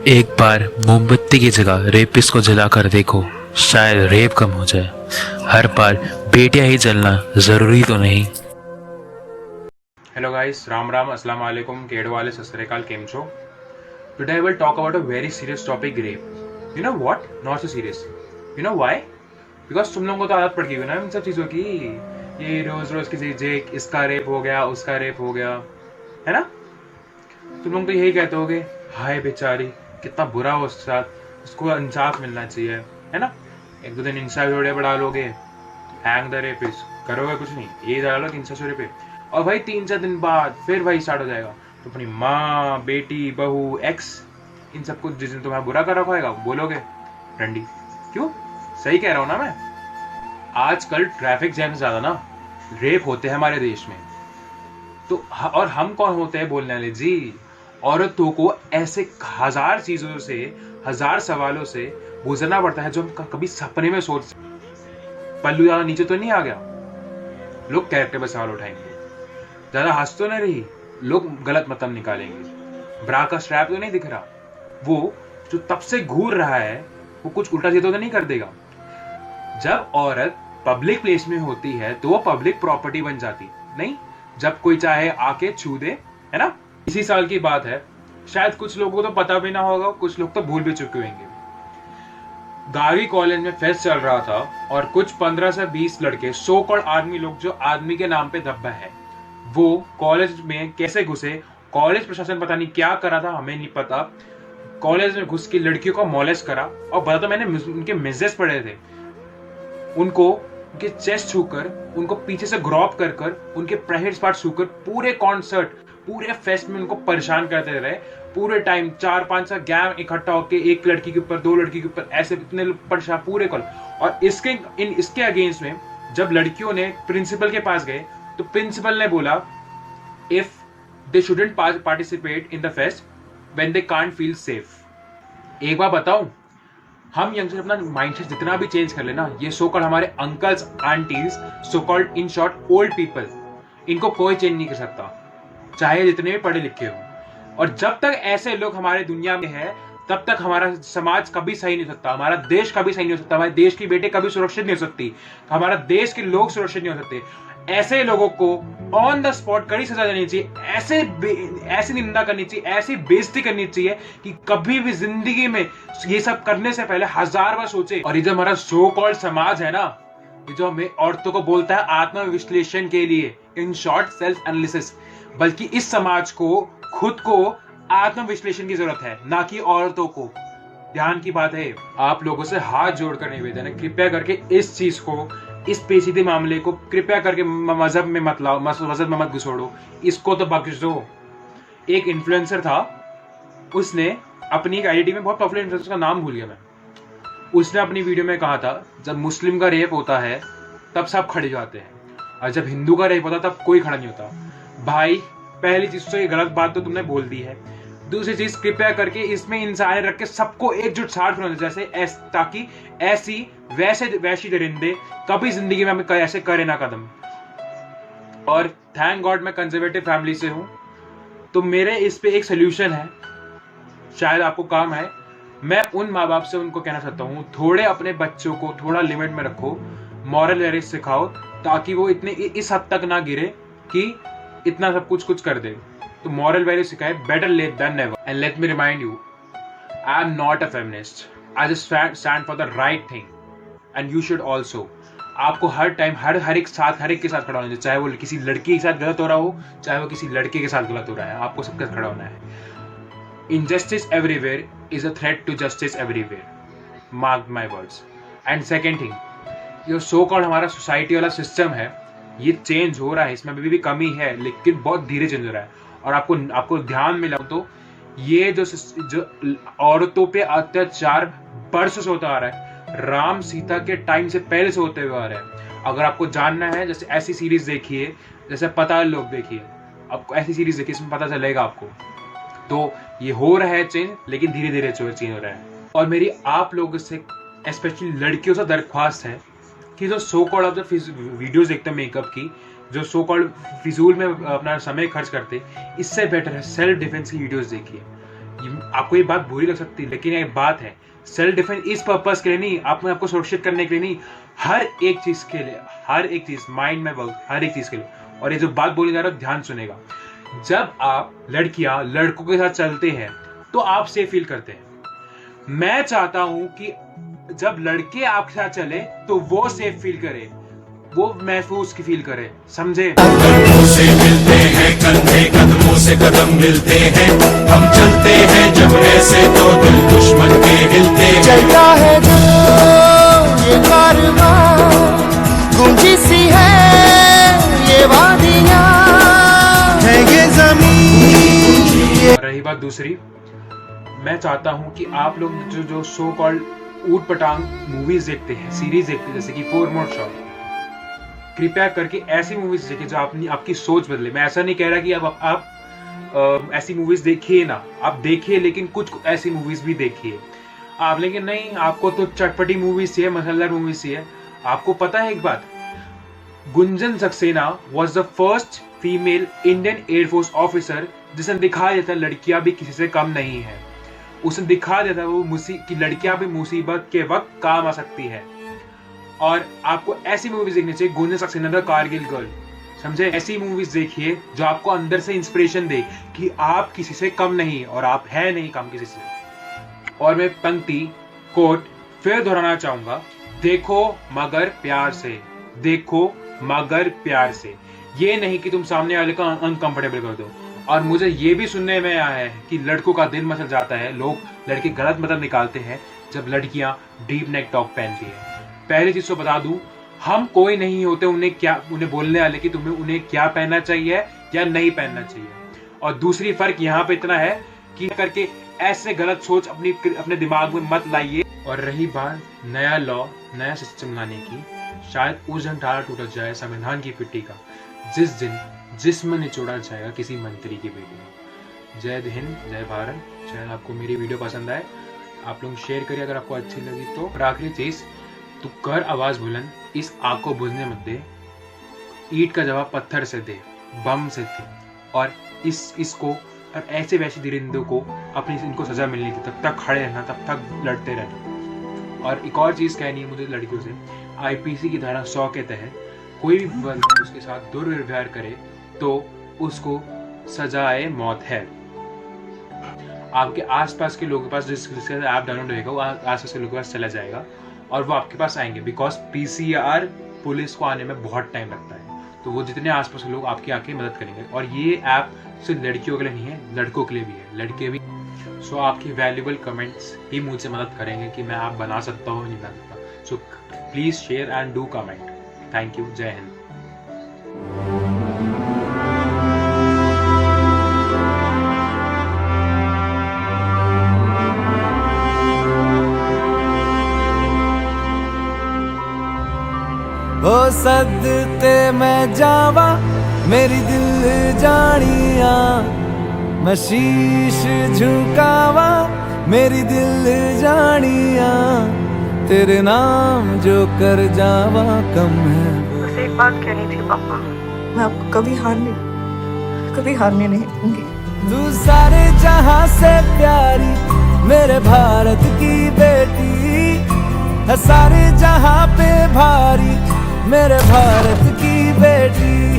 एक बार मोमबत्ती की जगह रेपिस को जलाकर देखो, शायद रेप कम हो जाए। हर बार बेटियां ही जलना जरूरी तो नहीं। Hello guys, Ram Ram, Assalamu alaikum, Kedwale, Sasrikal, Kem Cho. Today I will talk about a very serious topic, rape. You know what? Not so serious. You know why? Because तुम लोगों को तो आदत पड़ गई है ना इन सब चीज़ों की। ये रोज रोज किसी जे इसका रेप हो गया, उसका रेप हो गया, है ना? तुम लोग तो यही कहते होगे, हाय बेचारी, कितना बुरा हो उसके साथ, उसको इंसाफ मिलना चाहिए, है ना? एक दो दिन इंस्टा वीडियो बढ़ा लोगे, हैंग द रेपिस्ट, करोगे कुछ नहीं, ये डालो 300 पे, और भाई 3-4 दिन बाद फिर वही स्टार्ट हो जाएगा। तो अपनी माँ, बेटी, बहू, एक्स, इन सबको जिस दिन तुम्हारा बुरा कर रखा होगा बोलोगे रंडी। क्यों? सही कह रहा हूँ ना मैं? आजकल ट्रैफिक जैम से ज्यादा ना रेप होते हैं हमारे देश में। तो और हम कौन होते हैं बोलने वाले जी? औरतों को ऐसे हजार चीजों से, हजार सवालों से गुजरना पड़ता है जो हम कभी सपने में सोच। पल्लू ज्यादा नीचे तो नहीं आ गया, लोग कैरेक्टर पर सवाल उठाएंगे। ज्यादा हंस तो नहीं रही, लोग गलत मतलब निकालेंगे। ब्रा का स्ट्रैप तो नहीं दिख रहा, वो जो तब से घूर रहा है वो कुछ उल्टा सीधा तो नहीं कर देगा। जब औरत पब्लिक प्लेस में होती है तो वो पब्लिक प्रॉपर्टी बन जाती नहीं, जब कोई चाहे आके छू दे, है ना? इसी साल की बात है, शायद कुछ लोगों को तो पता भी ना होगा, कुछ लोग तो भूल भी चुके होंगे। गार्गी कॉलेज में फेस्ट चल रहा था और कुछ 15 से 20 लड़के, सो कॉल्ड आर्मी लोग, जो आर्मी के नाम पे धब्बा है, वो कॉलेज में कैसे घुसे। कॉलेज प्रशासन पता नहीं क्या करा था, हमें नहीं पता। कॉलेज में घुस के लड़कियों को मॉलेस्ट करा, और बता तो मैंने उनके मैसेज पढ़े थे, उनको उनके चेस्ट छूकर, उनको पीछे से ग्रॉप कर कर, उनके प्राइवेट पार्ट छूकर, पूरे कॉन्सर्ट, पूरे फेस्ट में उनको परेशान करते रहे। पूरे टाइम 4-5 गैंग इकट्ठा होकर एक लड़की के ऊपर, 2 लड़की के ऊपर, ऐसे इतने परेशान पूरे कॉल। और इसके अगेंस्ट में जब लड़कियों ने प्रिंसिपल के पास गए तो प्रिंसिपल ने बोला, if they shouldn't participate in the fest when they can't feel safe. एक बार बताऊं, हम यंगस्टर अपना माइंडसेट जितना भी चेंज कर लेना, ये सो कॉल्ड हमारे uncles, aunties, so called in short old people, इनको कोई चेंज नहीं कर सकता, चाहे जितने भी पढ़े लिखे हो। और जब तक ऐसे लोग हमारे दुनिया में है, तब तक हमारा समाज कभी सही नहीं हो सकता, हमारा देश कभी सही नहीं हो सकता, हमारे देश की बेटे कभी सुरक्षित नहीं हो सकती, हमारा देश के लोग सुरक्षित नहीं हो सकते। ऐसे लोगों को ऑन द स्पॉट कड़ी सजा देनी चाहिए, ऐसी निंदा करनी चाहिए, ऐसी बेइज्जती करनी चाहिए कि कभी भी जिंदगी में ये सब करने से पहले 1000 बार सोचे। और ये जो हमारा सो कॉल्ड समाज है ना, ये जो हमें औरतों को बोलता है आत्मविश्लेषण के लिए, इन शॉर्ट सेल्फ एनालिसिस, बल्कि इस समाज को खुद को आत्मविश्लेषण की जरूरत है, ना कि औरतों को। ध्यान की बात है, आप लोगों से हाथ जोड़कर निवेदन है, कृपया करके इस चीज को, इस पेचीदे मामले को कृपया करके मजहब में मत लाओ, मजहब में मत घुसोड़ो, इसको तो बख्श दो। एक इन्फ्लुएंसर था, उसने अपनी एक आईडी में, बहुत पॉपुलर इन्फ्लुएंसर का नाम भूल गया मैं, उसने अपनी वीडियो में कहा था, जब मुस्लिम का रेप होता है तब सब खड़े जाते हैं, और जब हिंदू का रेप होता है तब कोई खड़ा नहीं होता। भाई, पहली चीज तो ये गलत बात तो तुमने बोल दी है। दूसरी चीज, कृपया करके इसमें इंसान रख के सबको एकजुट साथ होना, जैसे ताकि ऐसी वैसी दरिंदे कभी जिंदगी में हमें ऐसे करे ना कदम। और थैंक गॉड मैं कंजर्वेटिव फैमिली से हूं, तो मेरे इस पे एक सोल्यूशन है, शायद आपको काम है। मैं उन माँ बाप से उनको कहना चाहता हूँ, थोड़े अपने बच्चों को थोड़ा लिमिट में रखो, मॉरल वैल्यूज सिखाओ, ताकि वो इतने इस हद तक ना गिरे कि इतना सब कुछ कर दे। तो मॉरल वैल्यू सिखाए, better late than never. And let me remind you, I am not a feminist, I just stand for the right thing, and you should also. आपको हर टाइम हर एक के साथ खड़ा होना चाहिए, चाहे वो किसी लड़की के साथ गलत हो रहा हो, चाहे वो किसी लड़के के साथ गलत हो रहा है, आपको सबके साथ खड़ा होना है। Injustice everywhere is a threat to justice everywhere, mark my words. And second thing, जो सो कॉल्ड हमारा सोसाइटी वाला सिस्टम है, ये चेंज हो रहा है, इसमें अभी भी कमी है, लेकिन बहुत धीरे चेंज हो रहा है। और आपको ध्यान में लाऊं तो ये जो औरतों पे अत्याचार बरसों से होता आ रहा है, राम सीता के टाइम से पहले से होते हुए आ रहा है। अगर आपको जानना है, जैसे ऐसी सीरीज देखिए, जैसे पाताल लोक देखिए, आपको ऐसी सीरीज देखिए, इसमें पता चलेगा आपको। तो ये हो रहा है चेंज, लेकिन धीरे धीरे चेंज हो रहा है। और मेरी आप लोगों से, स्पेशली लड़कियों से दरख्वास्त है कि जो सो कॉल्ड आप जब वीडियोस देखते हैं मेकअप की, जो सो कॉल्ड फिजूल में अपना समय खर्च करते, इससे बेटर है सेल्फ डिफेंस की वीडियोस देखिए। आपको ये बात बुरी लग सकती है, लेकिन एक बात है, सेल्फ डिफेंस इस पर्पस के लिए नहीं, अपने आपको सुरक्षित करने के लिए नहीं, हर एक चीज के लिए, हर एक चीज माइंड में वर्क, हर एक चीज के लिए। और ये जो बात बोली जा रहा है ध्यान सुनेगा, जब आप लड़कियां लड़कों के साथ चलते हैं तो आप सेफ फील करते हैं। मैं चाहता हूं कि जब लड़के आपके साथ चले तो वो सेफ फील करे, वो महफूज की फील करे, समझे? कदमों से मिलते हैं कंधे, कदमों से कदम मिलते हैं, हम चलते हैं जब ऐसे तो दिल दुश्मन के हिलते हैं। चलता है जो ये कारवां, गूंजी सी है ये वादियां, है ये जमीन। और रही बात दूसरी, मैं चाहता हूं कि आप लोग जो सो कॉल्ड ऊट पटांग मूवीज देखते हैं, सीरीज देखते हैं, जैसे कि 4 मोर शॉट, कृपया करके ऐसी मूवीज देखिए जो आपकी सोच बदले। मैं ऐसा नहीं कह रहा कि अब आप ऐसी मूवीज देखिए ना, आप देखिए, लेकिन कुछ ऐसी मूवीज भी देखिए आप। लेकिन नहीं, आपको तो चटपटी मूवीज चाहिए, मसालेदार मूवीज चाहिए। आपको पता है एक बात, Gunjan Saxena was the first female Indian air force officer जिसने दिखा दिया था लड़कियां भी किसी से कम नहीं है। उसने दिखा दिया था वो कि लड़कियां भी मुसीबत के वक्त काम आ सकती है। और आपको ऐसी मूवीज देखनी चाहिए, गुंजन सक्सेना द कारगिल गर्ल, समझे? ऐसी मूवीज देखिए जो आपको अंदर से इंस्पिरेशन दे कि आप किसी से कम नहीं, और आप है नहीं कम किसी से। और मैं पंक्ति कोट फिर दोहराना चाहूंगा, देखो मगर प्यार से, देखो मगर प्यार से। ये नहीं कि तुम सामने वाले को अनकंफर्टेबल कर दो। और मुझे ये भी सुनने में आया है कि लड़कों का दिल मचल जाता है, लोग लड़के गलत मतलब निकालते हैं जब लड़कियां डीप नेक टॉप पहनती है। पहली चीज तो बता दूं, हम कोई नहीं होते उन्हें बोलने वाले कि तुम्हें उन्हें क्या पहनना चाहिए या नहीं पहनना चाहिए। और दूसरी फर्क यहाँ पे इतना है कि करके ऐसे गलत सोच अपने दिमाग में मत लाइए। और रही बात नया लॉ, नया सिस्टम लाने की, शायद उस दिन ताला टूट जाए संविधान की पिट्टी का, जिस दिन जिस्म निचोड़ा जाएगा किसी मंत्री की बेटी। जय हिंद, जय भारत। शायद आपको मेरी वीडियो पसंद आए, आप लोग शेयर करिए अगर आपको अच्छी लगी तो। और आखिरी चीज, तू कर आवाज बुलंद, इस आग को बुझने मत दे, ईंट का जवाब पत्थर से दे, बम से दे। और इसको और ऐसे वैसे दरिंदों को इनको सजा मिलने की, तब तक खड़े रहना, तब तक लड़ते रहना। और एक और चीज कहनी है मुझे लड़कियों से, आईपीसी की धारा 100 के तहत कोई भी वर्ग उसके साथ दुर्व्यवहार करे तो उसको सजाए मौत है। आपके आसपास के लोगों के पास जिसके ऐप डाउनलोड होगा वो आसपास के लोगों के पास चला जाएगा और वो आपके पास आएंगे, बिकॉज पीसीआर पुलिस को आने में बहुत टाइम लगता है। तो वो जितने आसपास के लोग आपकी आके मदद करेंगे। और ये ऐप सिर्फ लड़कियों के लिए नहीं है, लड़कों के लिए भी है, लड़के भी। सो आपकी वैल्यूबल कमेंट्स ही मुझसे मदद करेंगे कि मैं आप बना सकता हूँ नहीं बना सकता। So please share and do comment. Thank you, जय हिंद। ओ सदते मैं जावा मेरी दिल जानिया, मैं शीश झुकावा मेरी दिल जानिया, तेरे नाम जो कर जावा कम है। बस एक बात कहनी थी पापा, मैं आपको कभी हारने नहीं दूंगी। तू सारे जहां से प्यारी मेरे भारत की बेटी है, सारे जहां पे भारी मेरे भारत की बेटी।